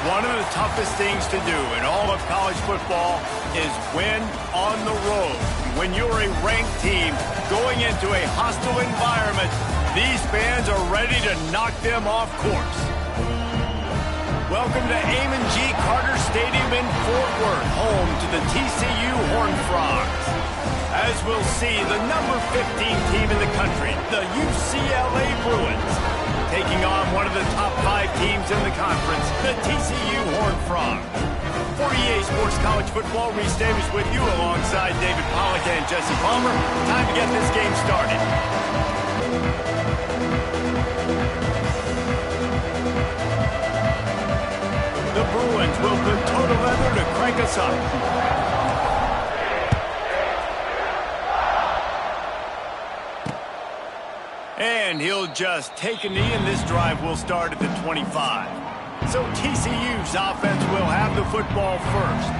One of the toughest things to do in all of college football is win on the road. When you're a ranked team going into a hostile environment, these fans are ready to knock them off course. Welcome to Amon G. Carter Stadium in Fort Worth, home to the TCU Horned Frogs. As we'll see, the number 15 team in the country, the UCLA Bruins, taking on one of the top 5 teams in the conference, the TCU Horned Frogs. For EA Sports College Football, Reese Davis with you alongside David Pollack and Jesse Palmer. Time to get this game started. The Bruins will put total leather to crank us up. And he'll just take a knee, and this drive will start at the 25. So TCU's offense will have the football first.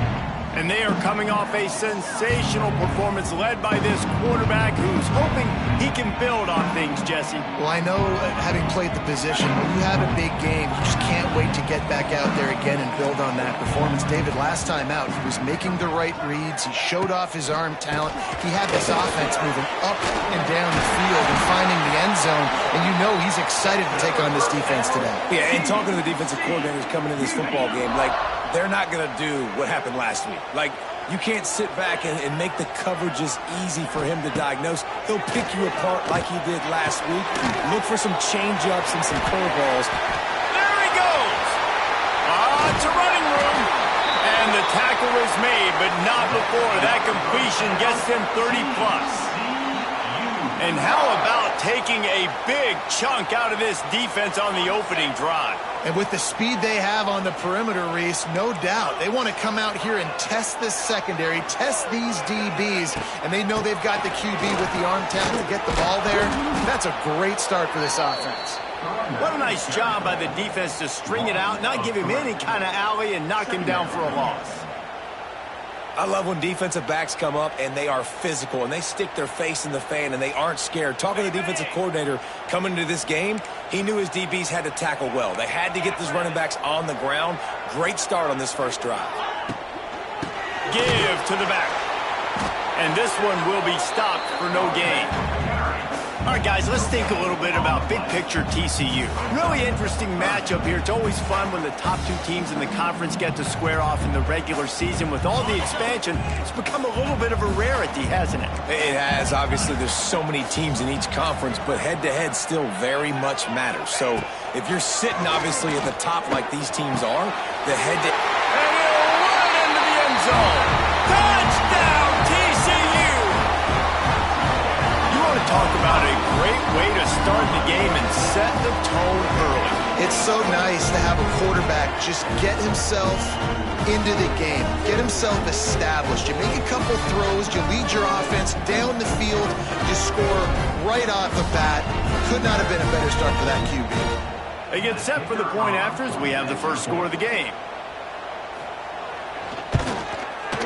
And they are coming off a sensational performance led by this quarterback who's hoping he can build on things, Jesse. Well, I know, having played the position, when you have a big game, you just can't wait to get back out there again and build on that performance. David, last time out, he was making the right reads. He showed off his arm talent. He had this offense moving up and down the field and finding the end zone. And you know he's excited to take on this defense today. Yeah, and talking to the defensive coordinators coming into this football game, like, they're not going to do what happened last week. Like, you can't sit back and make the coverages easy for him to diagnose. He'll pick you apart like he did last week. Look for some change-ups and some curveballs. There he goes! It's a running room. And the tackle is made, but not before that completion gets them 30+. And how about taking a big chunk out of this defense on the opening drive? And with the speed they have on the perimeter, Reese, no doubt, they want to come out here and test this secondary, test these DBs, and they know they've got the QB with the arm talent to get the ball there. That's a great start for this offense. What a nice job by the defense to string it out, not give him any kind of alley, and knock him down for a loss. I love when defensive backs come up and they are physical and they stick their face in the fan and they aren't scared. Talking to the defensive coordinator coming into this game, he knew his DBs had to tackle well. They had to get these running backs on the ground. Great start on this first drive. Give to the back. And this one will be stopped for no gain. All right, guys, let's think a little bit about big-picture TCU. Really interesting matchup here. It's always fun when the top 2 teams in the conference get to square off in the regular season. With all the expansion, it's become a little bit of a rarity, hasn't it? It has. Obviously, there's so many teams in each conference, but head-to-head still very much matters. So if you're sitting, obviously, at the top like these teams are, the head-to... And he'll run into the end zone. Touchdown, TCU! Talk about a great way to start the game and set the tone early. It's so nice to have a quarterback just get himself into the game, get himself established. You make a couple throws, you lead your offense down the field, you score right off the bat. Could not have been a better start for that QB. They get set for the point afters. We have the first score of the game.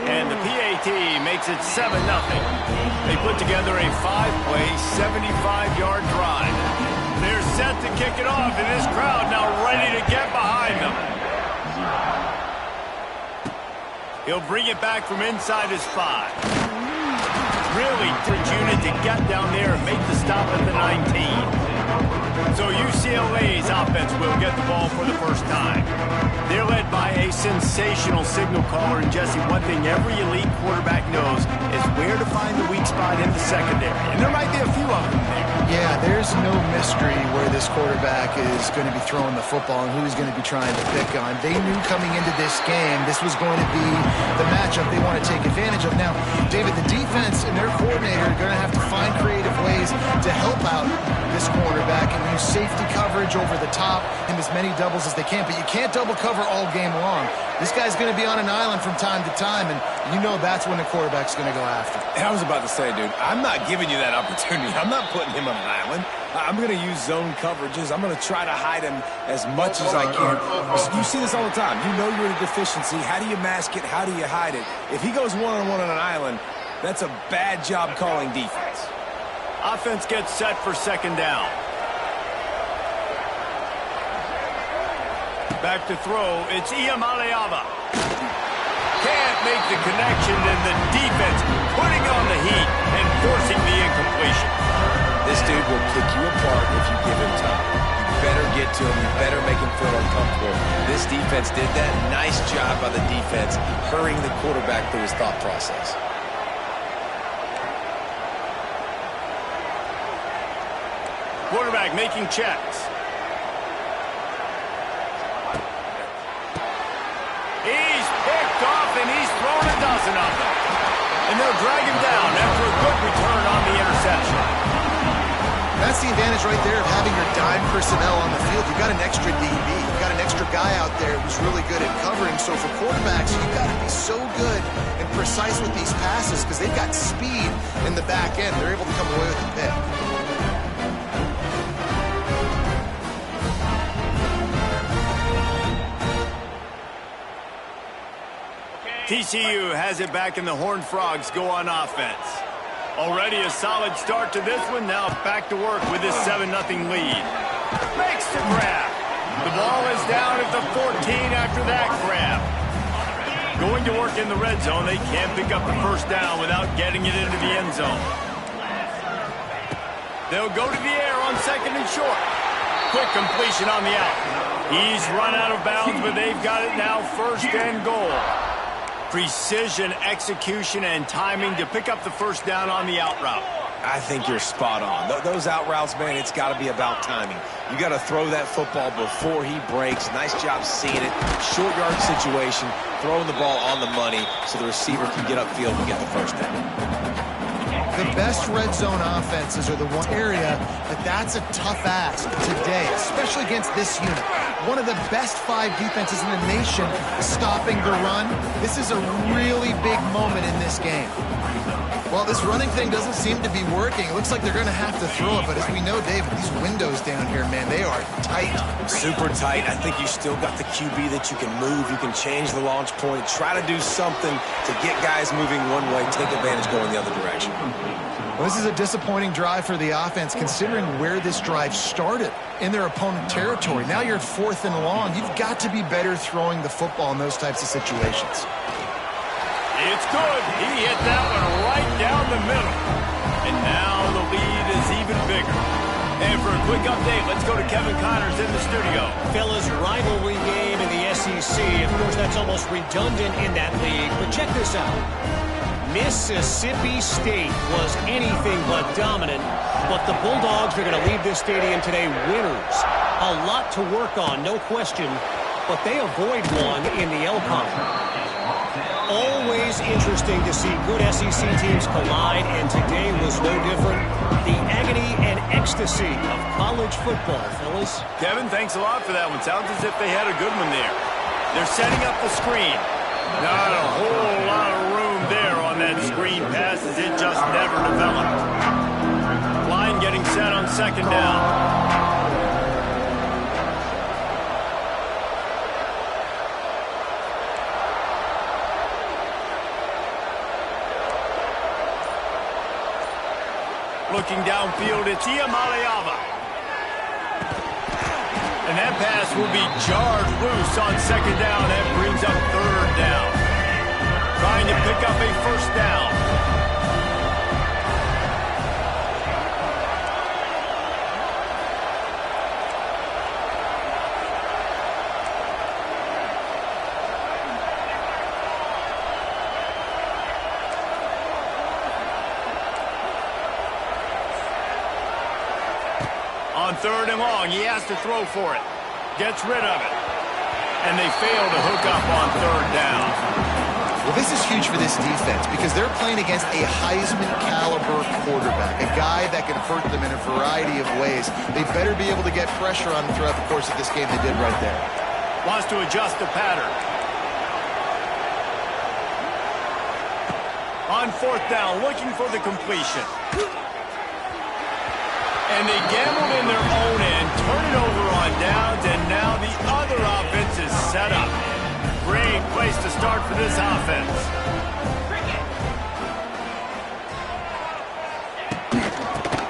And the PAT makes it 7-0. They put together a 5-play, 75-yard drive. They're set to kick it off, and this crowd now ready to get behind them. He'll bring it back from inside his 5. Really good unit to get down there and make the stop at the 19. So UCLA's offense will get the ball for the first time. They're led by a sensational signal caller, and Jesse, one thing every elite quarterback knows is where to find the weak spot in the secondary. And there might be a few of them there. Yeah, there's no mystery where this quarterback is going to be throwing the football and who he's going to be trying to pick on. They knew coming into this game this was going to be the matchup they want to take advantage of. Now, David, the defense and their coordinator are going to have to find creative ways to help out this quarterback and use safety coverage over the top and as many doubles as they can. But you can't double cover all game long. This guy's going to be on an island from time to time, and you know that's when the quarterback's going to go after. And I was about to say, dude, I'm not giving you that opportunity. I'm not putting him on an island. I'm going to use zone coverages. I'm going to try to hide him as much as I can. You see this all the time. You know you're in a deficiency. How do you mask it? How do you hide it? If he goes one-on-one on an island, that's a bad job calling defense. Offense gets set for second down. Back to throw, it's Iamaleava. Can't make the connection, and the defense putting on the heat and forcing the incompletion. This dude will kick you apart if you give him time. You better get to him. You better make him feel uncomfortable. This defense did that. Nice job by the defense, hurrying the quarterback through his thought process. Quarterback making checks. He's picked off, and he's thrown a dozen of them. And they'll drag him down after a good return on the interception. That's the advantage right there of having your dime personnel on the field. You've got an extra DB. You've got an extra guy out there who's really good at covering. So for quarterbacks, you've got to be so good and precise with these passes because they've got speed in the back end. They're able to come away with the pick. TCU has it back, and the Horned Frogs go on offense. Already a solid start to this one. Now back to work with this 7-0 lead. Makes the grab. The ball is down at the 14 after that grab. Going to work in the red zone. They can't pick up the first down without getting it into the end zone. They'll go to the air on 2nd and short. Quick completion on the out. He's run out of bounds, but they've got it now 1st and goal. Precision, execution, and timing to pick up the first down on the out route. I think you're spot on. Those out routes, man, it's got to be about timing. You got to throw that football before he breaks. Nice job seeing it. Short yard situation, throwing the ball on the money so the receiver can get upfield and get the first down. The best red zone offenses are the one area, but that's a tough ask today, especially against this unit. One of the best 5 defenses in the nation stopping the run. This is a really big moment in this game. Well, this running thing doesn't seem to be working. It looks like they're going to have to throw it, but as we know, David, these windows down here, man, they are tight. Super tight. I think you still got the QB that you can move. You can change the launch point, try to do something to get guys moving one way, take advantage going the other direction. Well, this is a disappointing drive for the offense, considering where this drive started in their opponent territory. Now you're at 4th and long. You've got to be better throwing the football in those types of situations. It's good. He hit that one right down the middle. And now the lead is even bigger. And for a quick update, let's go to Kevin Connors in the studio. Fellas, rivalry game in the SEC. Of course, that's almost redundant in that league. But check this out. Mississippi State was anything but dominant, but the Bulldogs are going to leave this stadium today winners. A lot to work on, no question, but they avoid one in the Elcon. Always interesting to see good SEC teams collide, and today was no different. The agony and ecstasy of college football, fellas. Kevin, thanks a lot for that one. Sounds as if they had a good one there. They're setting up the screen. Not a whole lot of room there on that screen pass, as it just never developed. Line getting set on 2nd down. Looking downfield, it's Iamaleava. And that pass will be jarred loose on 2nd down. That brings up 3rd down. Trying to pick up a first down. On 3rd and long, he has to throw for it. Gets rid of it. And they fail to hook up on 3rd down. Well, this is huge for this defense because they're playing against a Heisman-caliber quarterback, a guy that can hurt them in a variety of ways. They better be able to get pressure on them throughout the course of this game. They did right there. Wants to adjust the pattern. On 4th down, looking for the completion. And they gambled in their own end, turn it over on downs, and now the other offense is set up. Great place to start for this offense.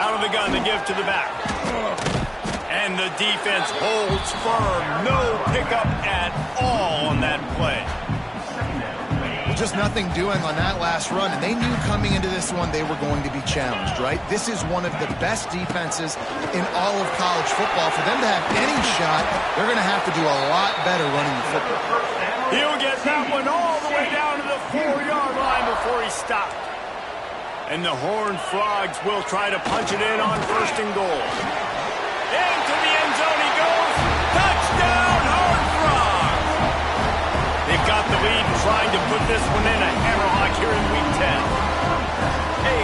Out of the gun, the give to the back. And the defense holds firm. No pickup at all on that play. Just nothing doing on that last run, and they knew coming into this one they were going to be challenged, right? This is one of the best defenses in all of college football. For them to have any shot, they're going to have to do a lot better running the football. He'll get that one all the way down to the 4-yard line before he stopped. And the Horned Frogs will try to punch it in on 1st and goal. Into the end zone he goes. Touchdown, Horned Frogs! They've got the lead and trying to put this one in a hammerlock here in Week 10. A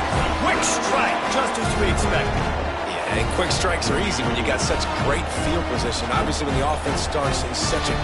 quick strike, just as we expected. Yeah, and quick strikes are easy when you got such great field position. Obviously, when the offense starts in such a